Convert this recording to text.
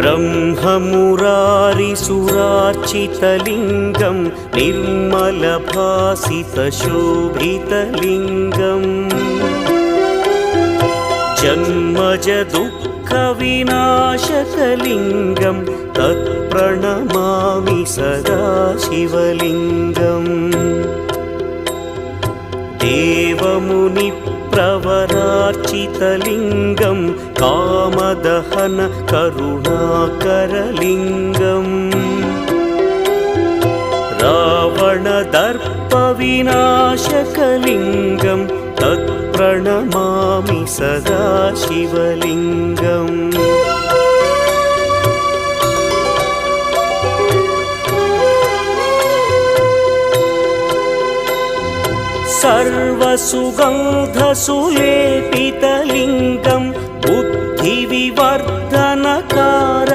ब्रह्ममुरारिसुरार्चितलिङ्गं निर्मलभासितशोभितलिङ्गम् जन्मजदुःखविनाशकलिङ्गं तत्प्रणमामि सदा शिवलिङ्गम् देवमुनिप्रवरार्चितलिङ्गं कामदहन करुणाकरलिङ्गम् रावणदर्पविनाशकलिङ्गं तत्प्रणमामि सदा शिवलिङ्गम् सर्वसुगन्धसुलेपितलिङ्गं बुद्धिविवर्धन